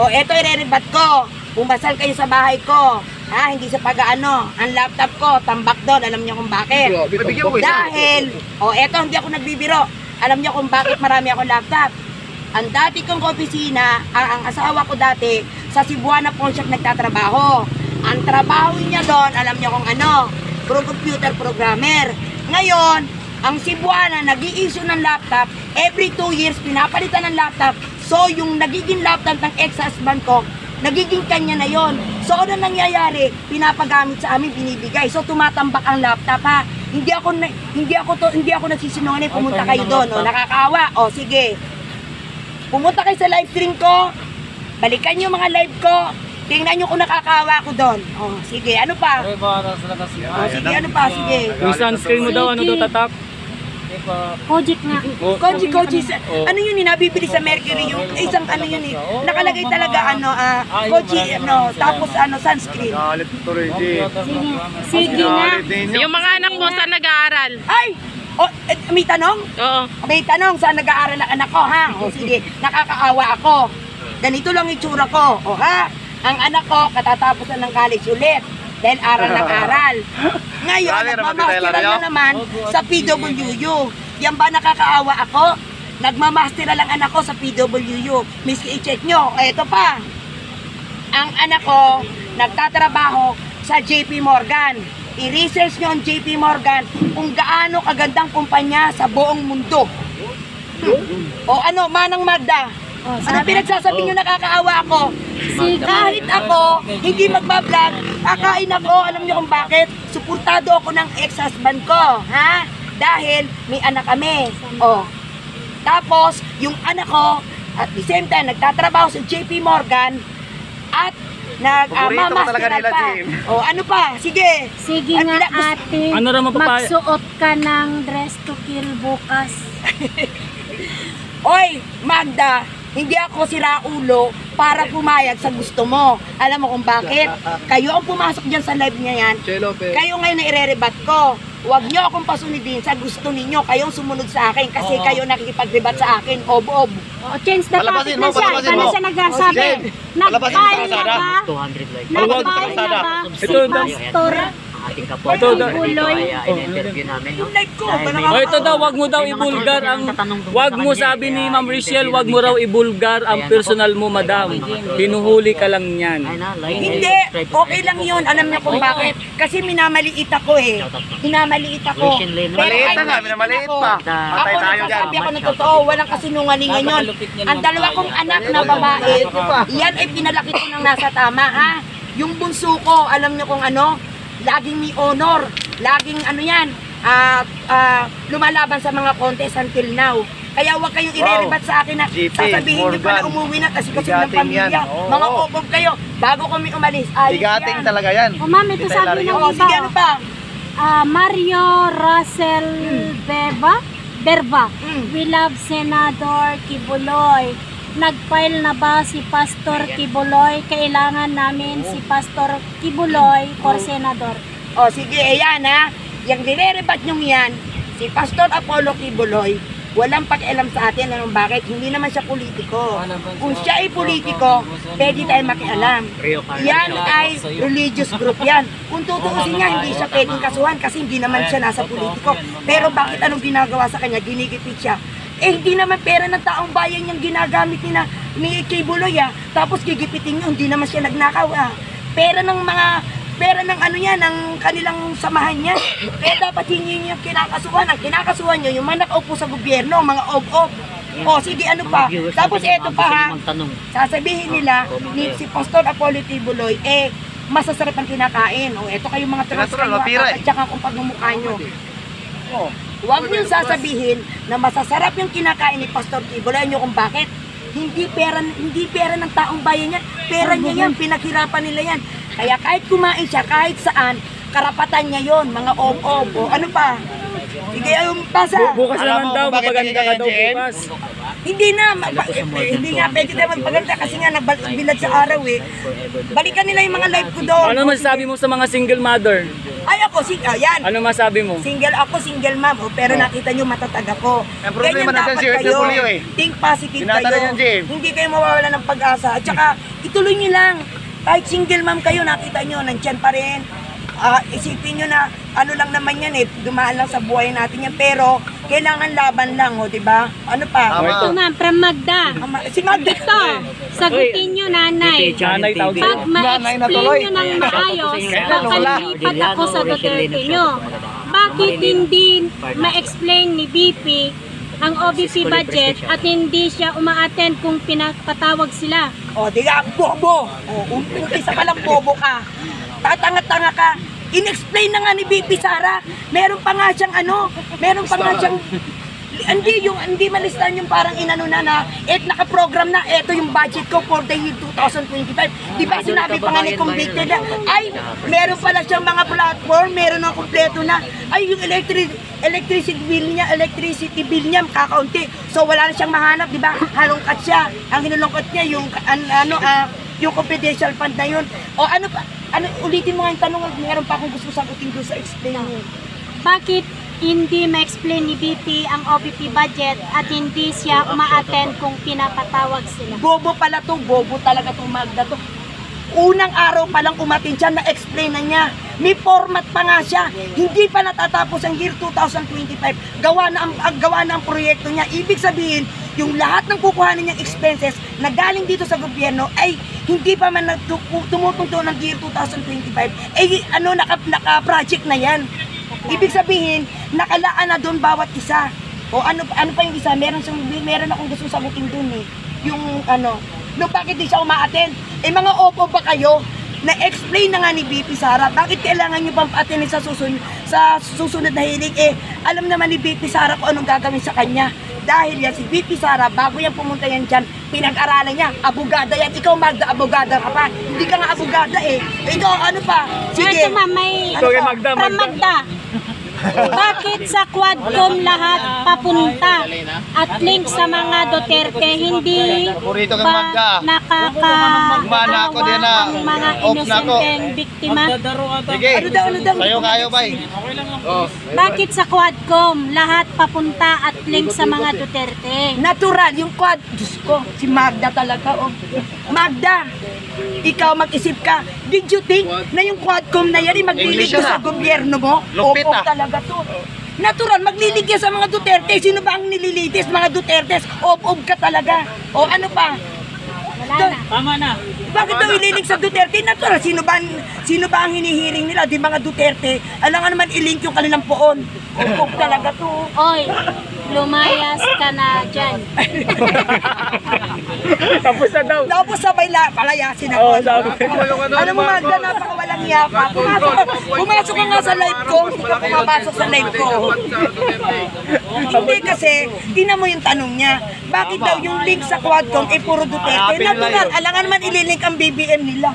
O, eto irerebat ko. Pumasal kayo sa bahay ko. Ha, hindi sa pag-ano. Ang laptop ko, tambak doon. Alam niyo kung bakit? Dahil, eto, hindi ako nagbibiro. Alam niyo kung bakit marami akong laptop. Ang dati kong opisina, ang asawa ko dati, sa Cebuana Pawn Shop nagtatrabaho. Ang trabaho niya doon, alam niyo kung ano, computer programmer. Ngayon, ang Cebuana nag-i-issue ng laptop, every 2 years pinapalitan ng laptop. So, yung nagiging laptop ng ex-husband ko, nagiging kanya na yon. So, ano nangyayari? Pinapagamit sa amin, binibigay. So, tumatambak ang laptop, ha. Hindi ako nagsisinungaling, pumunta kayo doon, nakakaawa. O, sige. Pumunta kayo sa live stream ko, balikan nyo mga live ko, tingnan nyo kung nakakawa ko doon. O, sige, ano pa? O, sige, ano pa? Sige. Yung sunscreen mo daw, ano daw tatak? Kojic nga. Koji. Ano yun, nabibili sa Mercury yung isang ano yun eh. Nakalagay talaga Koji, tapos sunscreen. Sige na. Yung mga anak mo saan nag-aaral? Ay! May tanong? Oo. May tanong, saan nag-aaral ang anak ko, ha? O sige, nakakaawa ako. Ganito lang itsura ko, o ha? Ang anak ko, katatapos na ng college ulit. Dahil aral ng aral. Ngayon, nagmamasteral na naman sa PWU. Yan ba nakakaawa ako? Nagmamasteral lang anak ko sa PWU. Miski i-check nyo. Ito pa. Ang anak ko, nagtatrabaho sa JP Morgan. I-research nyo ang JP Morgan kung gaano kagandang kumpanya sa buong mundo. O ano, Manang Magda? Ano pinagsasabi nyo nakakaawa ako? Kahit ako, hindi magbablog, kakain ako, alam nyo kung bakit? Suportado ako ng ex-husband ko, ha? Dahil may anak kami. O, tapos, yung anak ko, at the same time, nagtatrabaho sa JP Morgan, at nag-mamasteral pa. O, ano pa? Sige. Sige nga ate, Ano raw mapapaya? magsuot ka ng dress to kill bukas. Oy, Magda, hindi ako siraulo para pumayag sa gusto mo. Alam mo kung bakit? Kayo ang pumasok dyan sa live niya yan. Kayo ngayon na irerebat ko. Huwag nyo akong pasunodin sa gusto ninyo. Kayong sumunod sa akin kasi kayo nakikipagrebat sa akin. Ob-ob. Change the topic na siya. Ika na siya nagsasabi. Nag-file na ba? 200 like. Nag-file na ba? Si Pastor Ating kapwa in-interview namin. Yung live ko. Ito daw, wag mo daw ibulgar ang... Wag mo, sabi ni Ma'am Richelle, wag mo raw ibulgar ang personal mo, madam. Hinuhuli ka lang yan. Hindi, okay lang yun. Alam niyo kung bakit? Kasi minamaliit ako eh. Minamaliit ako. Maliit na nga, minamaliit pa. Ako nagsasabi ako ng totoo, walang kasinungalingan yun. Ang dalawa kong anak na babae, yan ay pinalaki ko ng nasa tama, ha? Yung bunso ko, alam niyo kung ano? Laging may honor, laging ano yan, lumalaban sa mga contest until now. Kaya huwag kayong irerebat sa akin na sasabihin nyo pa na umuwi na kasi ng pamilya. Mga obob kayo, bago kami umalis, ayos Bigating yan. talaga yan. O ma'am, ito sabi ng iba. Sige, ano pa? Mario Russell Berba. We love Senador Kibuloy. Nag-file na ba si Pastor Kibuloy? Kailangan namin si Pastor Kibuloy for Senador. O sige, ayan ha. Yung direrebat nyo yan, si Pastor Apollo Kibuloy, walang pakialam sa atin. Anong bakit? Hindi naman siya politiko. Kung siya ay politiko, pwede tayo makialam. Yan ay religious group yan. Kung tutuusin niya, hindi siya pwedeng kasuhan kasi hindi naman siya nasa politiko. Pero bakit anong ginagawa sa kanya? Ginigipit siya. Eh, hindi naman pera ng taong bayan yung ginagamit ni Kibuloy, tapos gigipitin nyo, hindi naman siya nagnakaw, Pera ng ano yan, ng kanilang samahan niya. Kaya dapat hindi nyo kinakasuhan. Ang kinakasuhan nyo, yung mga nakaupo sa gobyerno, mga ob-ob. O, sige, ano pa? Tapos eto pa, ha? Sasabihin nila, si Pastor Apollo Kibuloy, masasarap ang kinakain. O, eto kayo mga trans kayo, at saka kung pagmumukha nyo. Huwag niyo sasabihin na masasarap yung kinakain ni Pastor Kibuloy. Nyo kung bakit? Hindi pera ng taong bayan yan. Pera niya yan, pinaghirapan nila yan. Kaya kahit kumain siya, kahit saan, karapatan niya yon, mga ob-ob. O ano pa? Sige, ayun, pasa. Bukas naman daw, mapaganda ka daw bukas. Hindi na pwede tayo magpaganda kasi nga nagbilad sa araw eh. Balikan nila yung mga live ko doon. Ano masasabi mo sa mga single mother? Ay ako, yan. Ano masabi mo? Single ako, single ma'am. Pero nakita nyo matatag ako. Ang problema na dyan si OFW eh. Think positive Tinatala kayo. yan, Jim. Hindi kayo mawawala ng pag-asa. At saka, ituloy nyo lang. Kahit single ma'am kayo, nakita nyo, nandyan pa rin. Isipin nyo na, ano lang naman yan eh, dumaan lang sa buhay natin yan. Pero, kailangan laban lang, di ba? Ano pa? Ito ma'am, from Magda. Si Magda. Ito, sagutin nyo nanay. Nanay tawag Pag dito. ma-explain nyo ng maayos, papalipat ako sa Duterte nyo. Bakit hindi ma-explain ni BP ang OBP budget at hindi siya uma-attend kung pinapatawag sila? O, di ka, bobo. O, umpisa ka lang bobo ka. Tatanga-tanga ka. In-explain na nga ni BP Sara. Meron pa nga siyang meron pa nga siyang, hindi malistan yung parang inano na, nakaprogram na, eto yung budget ko for the year 2025. Di ba sinabi pa nga ni convicted na, ay, meron pala siyang mga platform, meron na kompleto na, ay, yung electricity bill niya, kakaunti. So, wala na siyang mahanap, di ba? Halongkat siya. Ang hinulongkat niya, yung, yung confidential fund na yun. O ulitin mo nga yung tanong, meron pa akong gusto sagutin doon sa explain mo. Bakit hindi ma-explain ni BP ang OBP budget at hindi siya uma-attend kung pinapatawag sila? Bobo pala to, bobo talaga tong Magda to. Unang araw pa lang umatin siya, na-explain na niya. May format pa nga siya. Hindi pa natatapos ang year 2025. Gawa na ang proyekto niya. Ibig sabihin, yung lahat ng kukuhanin niyang expenses na galing dito sa gobyerno ay hindi pa man tumutunto ng year 2025. Naka-project na yan. Ibig sabihin, nakalaan na doon bawat isa. O ano pa yung isa? Meron akong gusto sagutin doon eh. Yung bakit di siya uma-attend? Mga opo ba kayo? Na-explain na nga ni BP Sara, bakit kailangan nyo bang attend sa susunod na hiling? Alam naman ni BP Sara kung anong gagawin sa kanya. Dahil yan si BP Sara, bago yan pumunta yan dyan, pinag-aralan niya, abogada yan. Ikaw Magda, abogada ka pa. Hindi ka nga abogada eh. Ikaw ano pa? Sige. Ito ma'am, may Ito kay Magda, from Magda. Bakit sa Quadcom lahat papunta at link sa mga Duterte hindi Paborito kang ba Magda. Gumana ako din na. ang mga Off na ako. inosenteng biktima? Sige, Ano daw? sayo kayo bay. Bakit sa Quadcom lahat papunta at link sa mga Duterte? Natural, yung Diyos ko, si Magda talaga. Oh. Magda, ikaw mag-isip ka. Did you think na yung Quadcom na yan ay maglilig English sa na. gobyerno mo? Lupit Opo ah. talaga to. Natural, maglilig yan sa mga Duterte. Sino ba ang nililitis? Mga Dutertes. Of ka talaga. O ano pa? Wala na. Tama na. Bakit daw ililig sa Duterte? Natural, sino ba ang hinihiring nila? Di mga Duterte. Alam nga naman i-link yung kanilang poon. Of talaga to. Oy, lumayas ka na dyan. Tapos na daw. Tapos sabay palayasin ako. Oo, sabi. Ano mo Magda, napakawalang yapa. Pumasok ka nga sa live ko, hindi ka pumapasok sa live ko. Hindi kasi, tingnan mo yung tanong niya. Bakit daw yung link sa Quadcom puro Duterte? Natural, alangan naman ililink ang BBM nila.